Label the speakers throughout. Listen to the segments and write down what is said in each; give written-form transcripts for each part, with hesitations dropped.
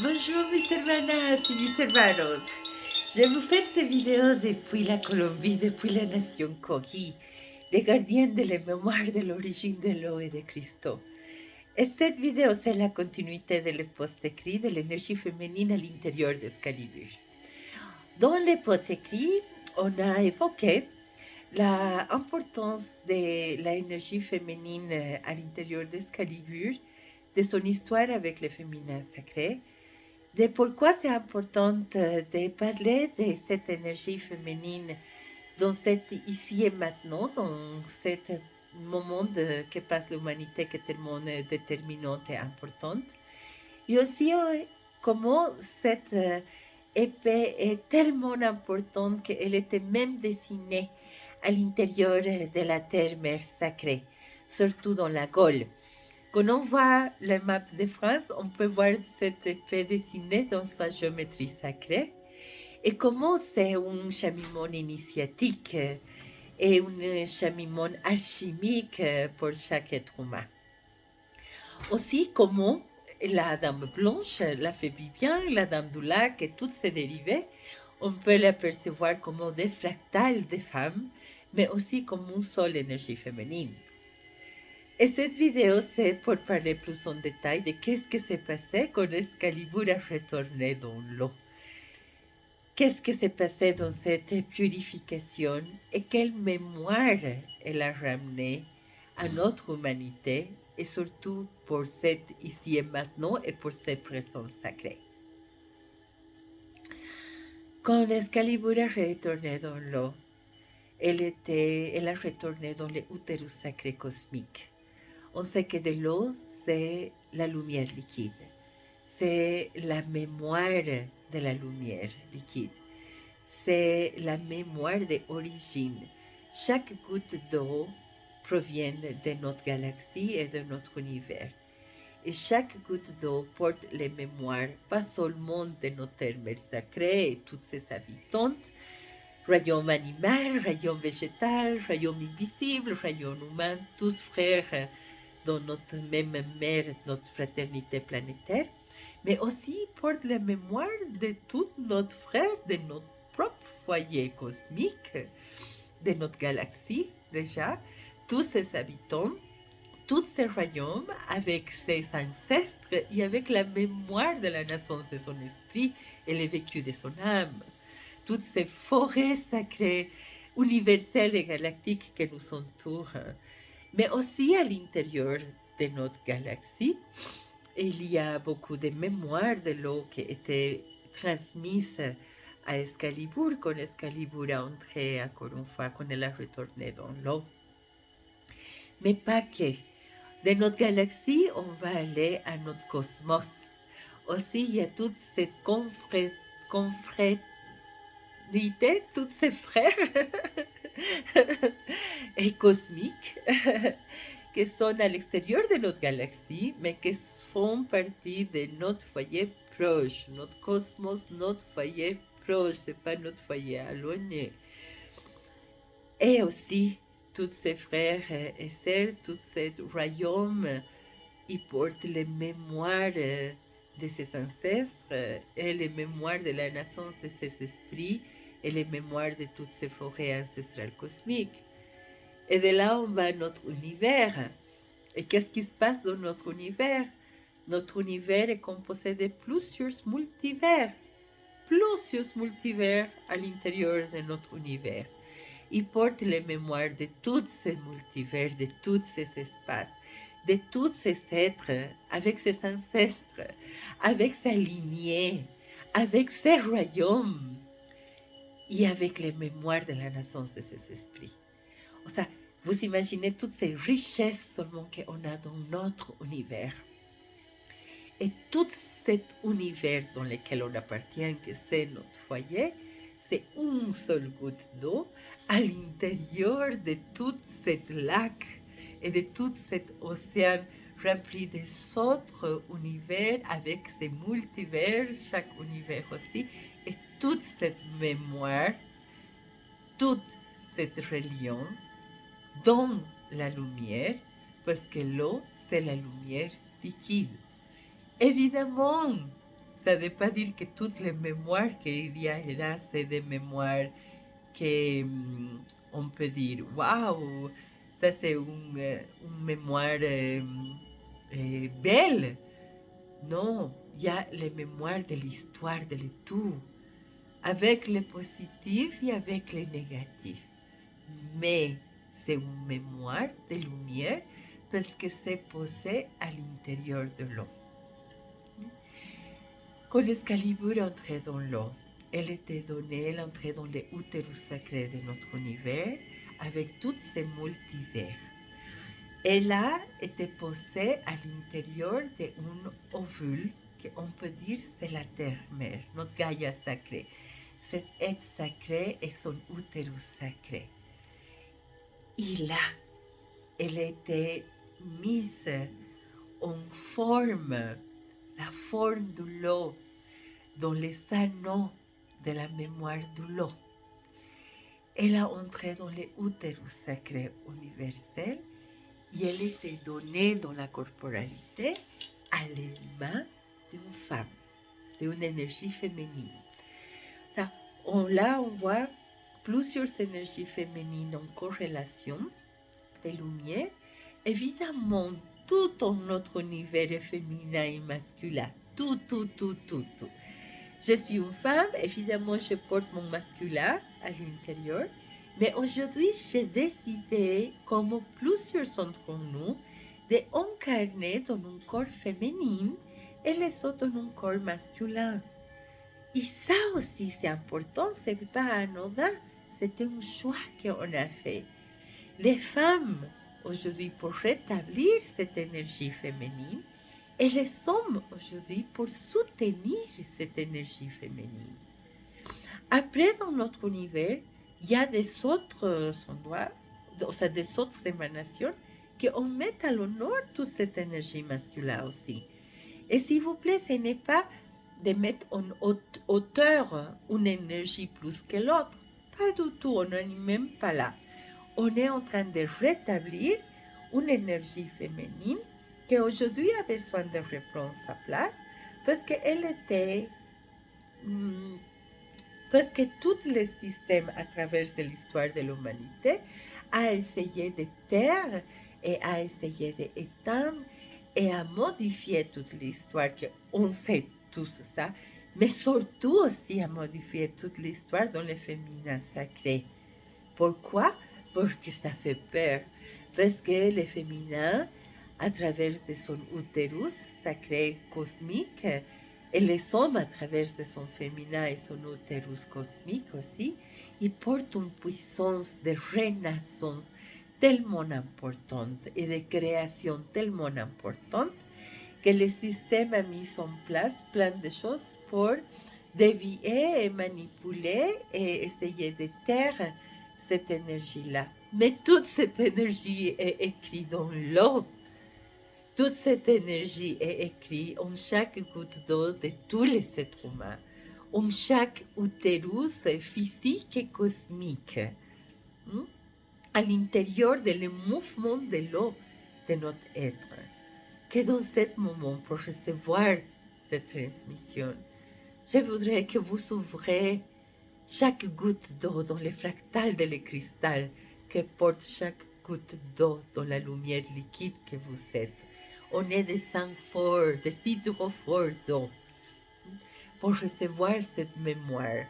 Speaker 1: Bonjour mis hermanas y mis hermanos. Je vous fais cette vidéo depuis la Colombie, depuis la nation Kogi, les gardiens de la mémoire de l'origine de l'eau et de Christo. Et cette vidéo, c'est la continuité de le post écrit de l'énergie féminine à l'intérieur d'Excalibur. Dans le post écrit, on a évoqué l'importance de l'énergie féminine à l'intérieur d'Excalibur, de son histoire avec le féminin sacré, de pourquoi c'est important de parler de cette énergie féminine dans cet ici et maintenant, dans cet moment que passe l'humanité qui est tellement déterminante et importante. Et aussi comment cette épée est tellement importante qu'elle était même dessinée à l'intérieur de la terre-mère sacrée, surtout dans la Gaule. Quand on voit la map de France, on peut voir cette épée dessinée dans sa géométrie sacrée et comment c'est un cheminement initiatique et un cheminement alchimique pour chaque être humain. Aussi, comment la dame blanche, la fée Viviane, la dame du lac et toutes ces dérivés, on peut l'apercevoir comme des fractales de femmes, mais aussi comme une seule énergie féminine. Et cette vidéo, c'est pour parler plus en détail de qu'est-ce qui s'est passé quand Excalibur a retourné dans l'eau. Qu'est-ce qui s'est passé dans cette purification et quelle mémoire elle a ramené à notre humanité et surtout pour cette ici et maintenant et pour cette présence sacrée. Quand Excalibur a retourné dans l'eau, elle a retourné dans l'utérus sacré cosmique. On sait que de l'eau, c'est la lumière liquide. C'est la mémoire de la lumière liquide. C'est la mémoire d'origine. Chaque goutte d'eau provient de notre galaxie et de notre univers. Et chaque goutte d'eau porte les mémoires, pas seulement de notre terre-mère sacrée et toutes ses habitantes, royaume animal, royaume végétal, royaume invisible, royaume humain, tous frères dans notre même mère, notre fraternité planétaire, mais aussi porte la mémoire de tous nos frères, de notre propre foyer cosmique, de notre galaxie déjà, tous ses habitants, tous ces royaumes avec ses ancêtres et avec la mémoire de la naissance de son esprit et le vécu de son âme. Toutes ces forêts sacrées, universelles et galactiques qui nous entourent, mais aussi à l'intérieur de notre galaxie, il y a beaucoup de mémoires de l'eau qui étaient transmises à Excalibur quand Excalibur a entré encore une fois, quand elle a retourné dans l'eau. Mais pas que. De notre galaxie, on va aller à notre cosmos. Aussi, il y a toute cette confréternité, tous ces frères et cosmiques qui sont à l'extérieur de notre galaxie, mais qui font partie de notre foyer proche, notre cosmos, notre foyer proche, c'est pas notre foyer éloigné. Et aussi, tous ces frères et sœurs, tous ces royaumes, ils portent les mémoires de ses ancêtres et les mémoires de la naissance de ses esprits et les mémoires de toutes ces forêts ancestrales cosmiques. Et de là, on va à notre univers. Et qu'est-ce qui se passe dans notre univers? Notre univers est composé de plusieurs multivers à l'intérieur de notre univers. Il porte les mémoires de tous ces multivers, de tous ces espaces, de tous ces êtres, avec ses ancêtres, avec sa lignée, avec ses royaumes et avec les mémoires de la naissance de ses esprits. O sea, vous imaginez toutes ces richesses seulement qu'on a dans notre univers. Et tout cet univers dans lequel on appartient, que c'est notre foyer, c'est une seule goutte d'eau à l'intérieur de tout cet lac et de tout cet océan rempli des autres univers avec ses multivers, chaque univers aussi, et toute cette mémoire, toute cette reliance dans la lumière, parce que l'eau, c'est la lumière liquide. Évidemment, Ça ne veut pas dire que toutes les mémoires qu'il y a là, c'est des mémoires que on peut dire, waouh, ça c'est une mémoire belle. Non, il y a les mémoires de l'histoire de tout, avec les positifs et avec les négatifs. Mais c'est une mémoire de lumière parce que c'est posé à l'intérieur de l'eau. Quand l'Excalibur entrait dans l'eau, elle était donnée, elle entrait dans l'utérus sacré de notre univers avec tous ces multivers. Elle a été posée à l'intérieur d'un ovule qu'on peut dire c'est la terre-mère, notre Gaïa sacrée. Cet être sacré est son utérus sacré. Et là, elle était mise en forme, la forme de l'eau, dans les anneaux de la mémoire de l'eau. Elle a entré dans l'utérus sacré universel et elle était donnée dans la corporalité à les mains d'une femme, d'une énergie féminine. Ça, là, on voit plusieurs énergies féminines en corrélation des lumières. Évidemment, tout notre univers est féminin et masculin. Tout. Je suis une femme, évidemment, je porte mon masculin à l'intérieur. Mais aujourd'hui, j'ai décidé, comme plusieurs d'entre nous, d'incarner dans un corps féminin et les autres dans un corps masculin. Et ça aussi, c'est important, c'est pas anodin, c'était un choix qu'on a fait. Les femmes, aujourd'hui, pour rétablir cette énergie féminine, et les hommes, aujourd'hui, pour soutenir cette énergie féminine. Après, dans notre univers, il y a des autres endroits, des autres émanations, qu'on met à l'honneur toute cette énergie masculine aussi. Et s'il vous plaît, ce n'est pas de mettre en hauteur une énergie plus que l'autre. Pas du tout, on n'en est même pas là. On est en train de rétablir une énergie féminine qui aujourd'hui a besoin de reprendre sa place parce qu'elle était... parce que tout le système à travers l'histoire de l'humanité a essayé de taire et a essayé d'éteindre et a modifié toute l'histoire, qu'on sait tous ça, mais surtout aussi a modifié toute l'histoire dans le féminin sacré. Pourquoi? Parce que ça fait peur. Parce que le féminin, à travers de son utérus sacré cosmique, et les hommes, à travers de son féminin et son utérus cosmique aussi, ils portent une puissance de renaissance tellement importante et de création tellement importante que le système a mis en place plein de choses pour dévier et manipuler et essayer de taire cette énergie-là. Mais toute cette énergie est écrite dans l'eau. Toute cette énergie est écrite en chaque goutte d'eau de tous les êtres humains, en chaque utérus physique et cosmique, à l'intérieur des mouvements de l'eau de notre être. Que dans ce moment, pour recevoir cette transmission, je voudrais que vous ouvrez chaque goutte d'eau dans le fractal de le cristal que porte chaque goutte d'eau dans la lumière liquide que vous êtes. On est des sangs forts, des hydrophores d'eau, pour recevoir cette mémoire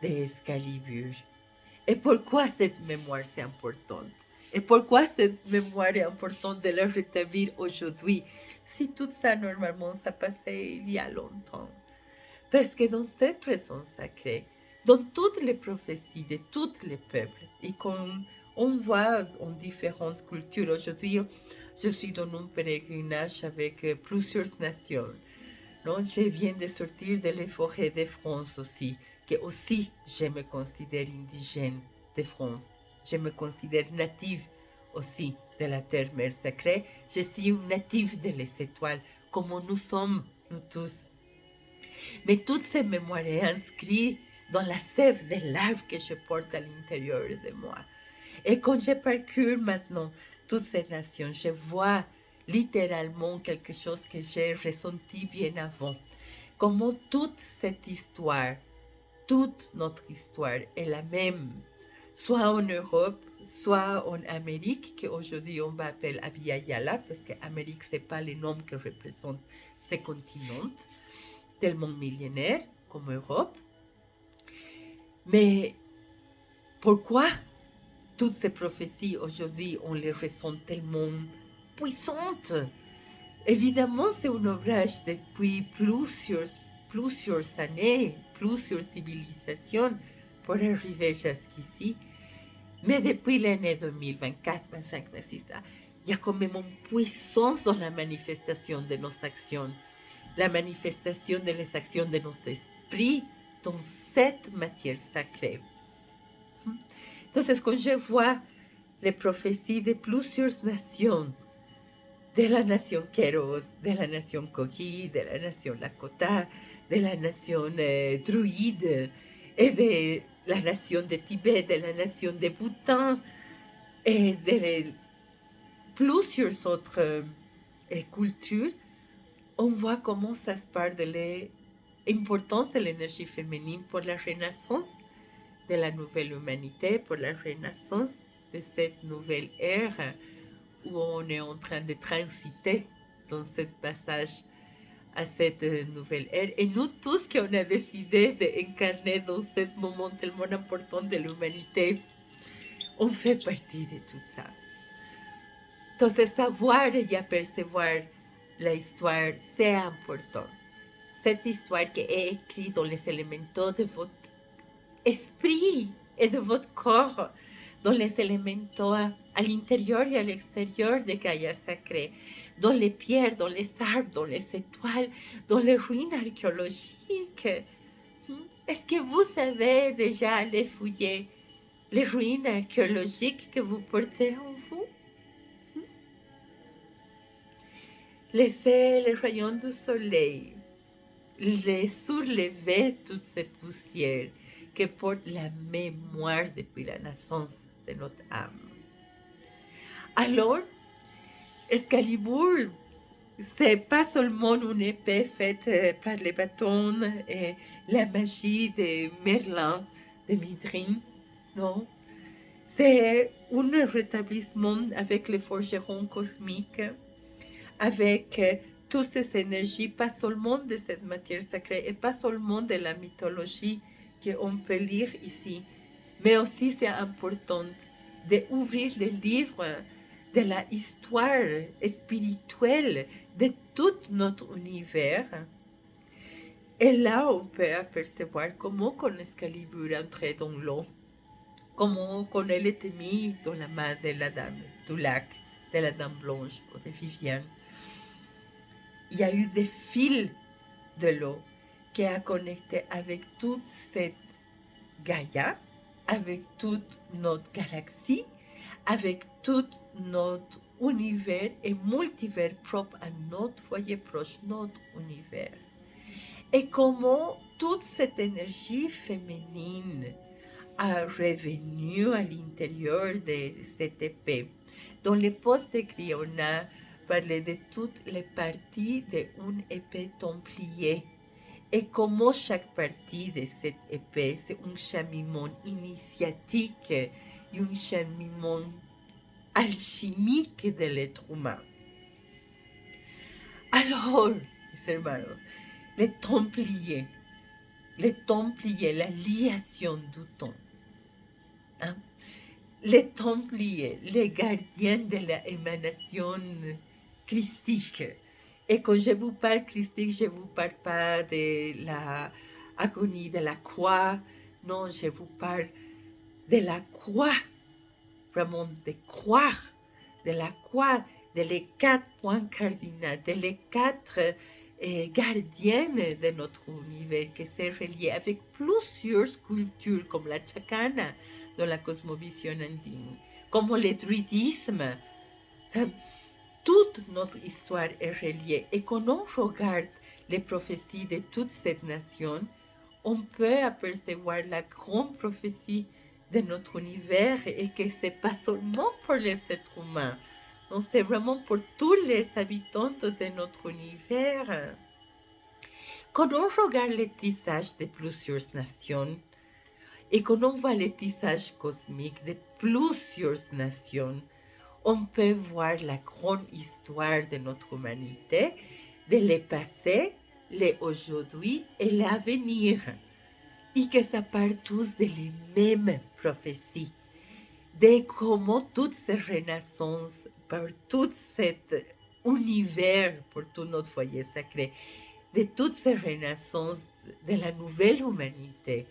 Speaker 1: d'Excalibur. Et pourquoi cette mémoire c'est importante? Et pourquoi cette mémoire est importante de la rétablir aujourd'hui, si tout ça, normalement, ça passait il y a longtemps? Parce que dans cette présence sacrée, dans toutes les prophéties de tous les peuples, et qu'on voit en différentes cultures, aujourd'hui, je suis dans un pèlerinage avec plusieurs nations. Non, je viens de sortir de les forêts de France aussi, que aussi je me considère indigène de France. Je me considère native aussi de la terre-mère sacrée. Je suis une native de les étoiles, comme nous sommes, nous tous. Mais toutes ces mémoires sont inscrites dans la sève de l'arbre que je porte à l'intérieur de moi. Et quand je parcours maintenant toutes ces nations, je vois littéralement quelque chose que j'ai ressenti bien avant. Comment toute cette histoire, toute notre histoire est la même, soit en Europe, soit en Amérique, qu'aujourd'hui on va appeler Abya Yala, parce qu'Amérique, ce n'est pas le nom que représente ces continents, tellement millénaires comme Europe. Mais pourquoi toutes ces prophéties aujourd'hui, on les ressent tellement puissantes? Évidemment, c'est un ouvrage depuis plusieurs années, plusieurs civilisations pour arriver jusqu'ici. Mais depuis l'année 2024, 25, 26, il y a quand même une puissance dans la manifestation de nos actions, la manifestation de les actions de nos esprits dans cette matière sacrée. Entonces, quand je vois les prophéties de plusieurs nations, de la nation Kéros, de la nation Kogi, de la nation Lakota, de la nation Druide, et de la nation de Tibet, de la nation de Bhoutan, et de plusieurs autres cultures, on voit comment ça se parle de l'importance de l'énergie féminine pour la renaissance de la nouvelle humanité, pour la renaissance de cette nouvelle ère où on est en train de transiter dans ce passage à cette nouvelle ère. Et nous tous qui on a décidé d'incarner dans ce moment tellement important de l'humanité, on fait partie de tout ça. Entonces, savoir et apercevoir la histoire, c'est important. Cette histoire qui est écrite dans les éléments de votre esprit et de votre corps, dans les éléments à l'intérieur et à l'extérieur de Gaïa sacrée, dans les pierres, dans les arbres, dans les étoiles, dans les ruines archéologiques. Est-ce que vous savez déjà aller fouiller les ruines archéologiques que vous portez en vous? Laissez les rayons du soleil les surlever toutes ces poussières que porte la mémoire depuis la naissance de notre âme. Alors, Excalibur, c'est pas seulement une épée faite par les bâtons et la magie de Merlin, de Midrin, non. C'est un rétablissement avec les forgerons cosmiques, avec toutes ces énergies, pas seulement de cette matière sacrée et pas seulement de la mythologie qu'on peut lire ici, mais aussi c'est important d'ouvrir les livres de la histoire spirituelle de tout notre univers. Et là, on peut apercevoir comment Excalibur entrait dans l'eau, comment elle était mise dans la main de la dame du lac, de la dame blanche ou de Viviane. Il y a eu des fils de l'eau qui a connecté avec toute cette Gaïa, avec toute notre galaxie, avec tout notre univers et multivers propre à notre foyer proche, notre univers. Et comment toute cette énergie féminine a revenu à l'intérieur de cette épée. Dans les posts écrits, on a parlé de toutes les parties d'une épée templier et comment chaque partie de cette épée, c'est un cheminement initiatique et un cheminement alchimique de l'être humain. Alors, mes hermanos, les templiers, la liation du temps, hein? Les templiers, les gardiens de l'émanation christique. Et quand je vous parle christique, je ne vous parle pas de l'agonie de la croix. Non, je vous parle de la croix, vraiment de croire, de la croix, de les 4 points cardinaux, de les 4 gardiennes de notre univers qui s'est relié avec plusieurs cultures comme la chacana dans la cosmovision andine, comme le druidisme. Toute notre histoire est reliée et quand on regarde les prophéties de toute cette nation, on peut apercevoir la grande prophétie de notre univers et que ce n'est pas seulement pour les êtres humains, Donc, c'est vraiment pour tous les habitants de notre univers. Quand on regarde les tissages de plusieurs nations et quand on voit les tissages cosmiques de plusieurs nations, on peut voir la grande histoire de notre humanité, de le passé, le aujourd'hui et l'avenir. Et que ça part tous de les mêmes prophéties, de comment toute cette renaissance, par tout cet univers, pour tout notre foyer sacré, de toute cette renaissance de la nouvelle humanité,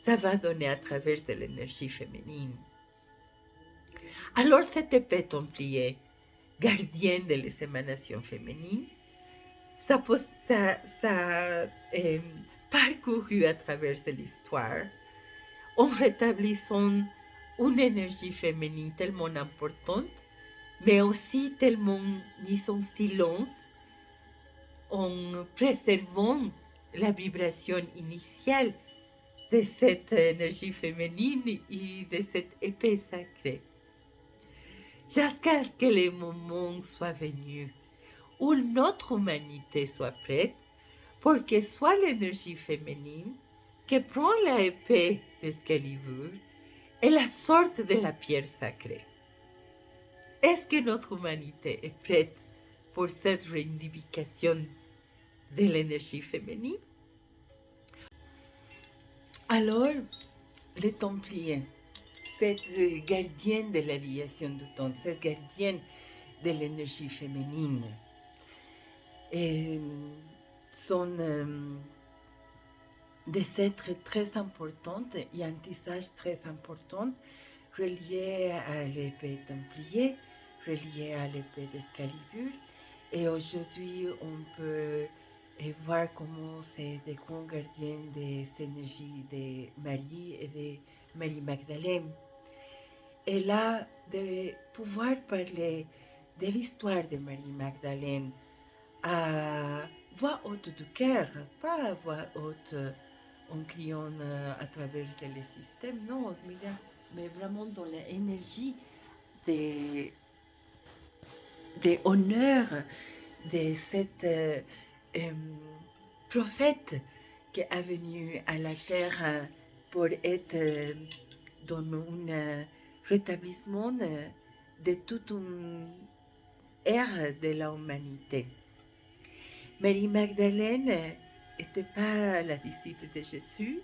Speaker 1: ça va donner à travers de l'énergie féminine. Alors cette épée templier, gardienne de les émanations féminines, ça, parcouru à travers de l'histoire en rétablissant une énergie féminine tellement importante, mais aussi tellement mise en silence, en préservant la vibration initiale de cette énergie féminine et de cette épée sacrée. Jusqu'à ce que le moment soit venu où notre humanité soit prête pour que soit l'énergie féminine qui prend la épée d'Excalibur et la sorte de la pierre sacrée. Est-ce que notre humanité est prête pour cette reivindication de l'énergie féminine? Alors, les Templiers, cette gardienne de l'alliation du temps, cette gardienne de l'énergie féminine, sont des êtres très importants et un tissage très important relié à l'épée Templier, relié à l'épée d'Excalibur. Et aujourd'hui, on peut voir comment c'est des grands gardiens des énergies de Marie et de Marie-Magdalène. Et là, de pouvoir parler de l'histoire de Marie-Magdalène à voix haute du cœur, pas à voix haute en criant à travers les systèmes, non, mais vraiment dans l'énergie des honneurs de cette prophète qui est venu à la terre pour être dans un rétablissement de toute une ère de l'humanité. Marie-Magdalène n'était pas la disciple de Jésus,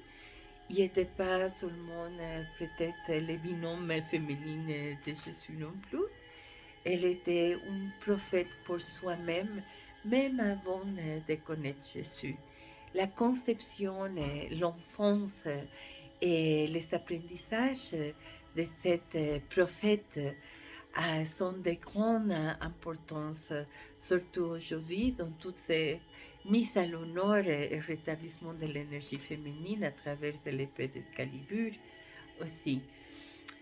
Speaker 1: il n'était pas seulement peut-être le binôme féminin de Jésus non plus. Elle était une prophète pour soi-même, même avant de connaître Jésus. La conception, l'enfance et les apprentissages de cette prophète sont de grande importance, surtout aujourd'hui, dans toutes ces mises à l'honneur et rétablissement de l'énergie féminine à travers l'épée d'Excalibur aussi.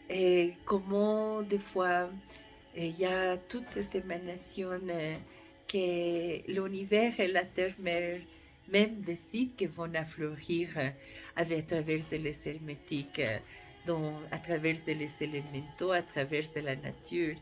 Speaker 1: Et comment des fois il y a toutes ces émanations que l'univers et la terre-mère même décident qu'elles vont fleurir à travers les hermétiques, à travers les élémentaux, à travers la nature.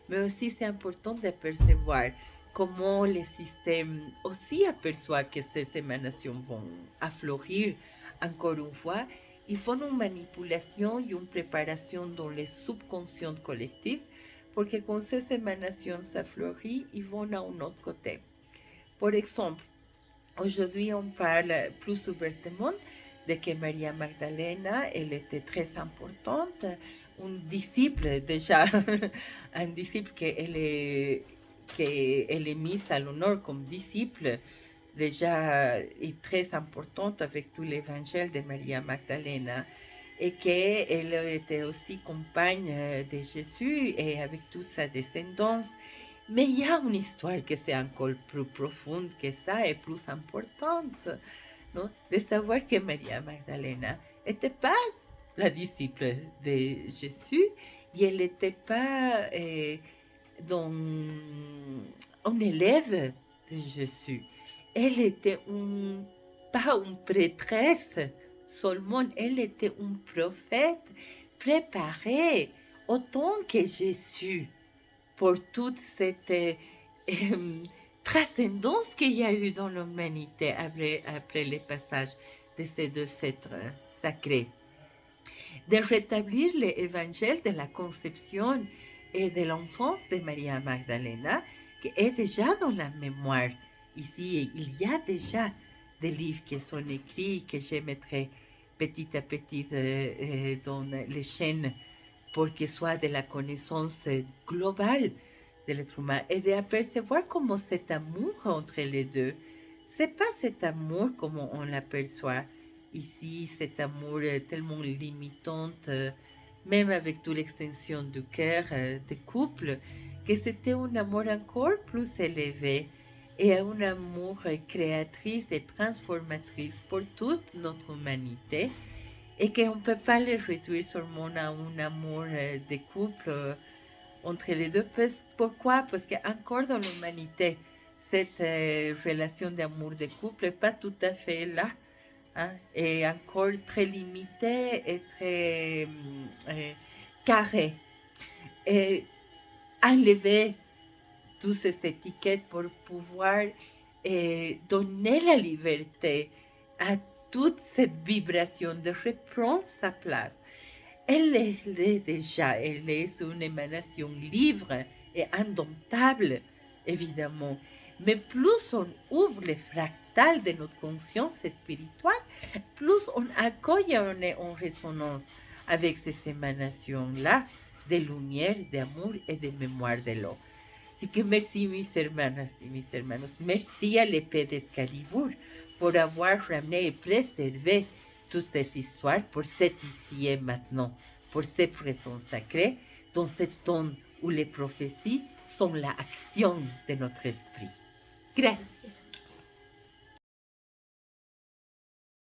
Speaker 1: Mais aussi c'est important d'apercevoir comment les systèmes aussi aperçoivent que ces émanations vont fleurir encore une fois. Ils font une manipulation et une préparation dans les subconscients collectifs pour que quand ces émanations s'affleurissent, ils vont à un autre côté. Par exemple, aujourd'hui, on parle plus ouvertement de que Maria Magdalena, elle était très importante, un disciple déjà, un disciple qu'elle est mise à l'honneur comme disciple, déjà est très importante avec tout l'évangile de Maria Magdalena et qu'elle était aussi compagne de Jésus et avec toute sa descendance. Mais il y a une histoire qui c'est encore plus profonde que ça et plus importante, non? De savoir que Maria Magdalena n'était pas la disciple de Jésus et elle n'était pas un élève de Jésus. Elle était pas une prêtresse seulement, elle était une prophète préparée autant que Jésus pour toute cette transcendance qu'il y a eu dans l'humanité après le passage de ces deux êtres sacrés. De rétablir l'évangile de la conception et de l'enfance de Maria Magdalena, qui est déjà dans la mémoire. Ici, il y a déjà des livres qui sont écrits, que je mettrai petit à petit dans les chaînes pour que soit de la connaissance globale de l'être humain et d'apercevoir comment cet amour entre les deux, c'est pas cet amour comme on l'aperçoit ici, cet amour tellement limitant, même avec toute l'extension du cœur des couples, que c'était un amour encore plus élevé et un amour créatrice et transformatrice pour toute notre humanité et qu'on ne peut pas le réduire seulement à un amour de couple entre les deux. Pourquoi? Parce qu'encore dans l'humanité, cette relation d'amour de couple n'est pas tout à fait là, hein, et encore très limitée et très carrée. Et enlever toutes ces étiquettes pour pouvoir donner la liberté à toute cette vibration de reprendre sa place. Elle est déjà, elle est une émanation libre et indomptable, évidemment. Mais plus on ouvre les fractales de notre conscience spirituelle, plus on accueille et on est en résonance avec ces émanations-là de lumière, d'amour et de mémoire de l'eau. Así que merci mis hermanas y mis hermanos, merci à l'épée d'Excalibur pour avoir ramené et préservé toutes ces histoires pour cet ici et maintenant, pour ces présents sacrés, dans ce temps où les prophéties sont l'action de notre esprit. Gracias.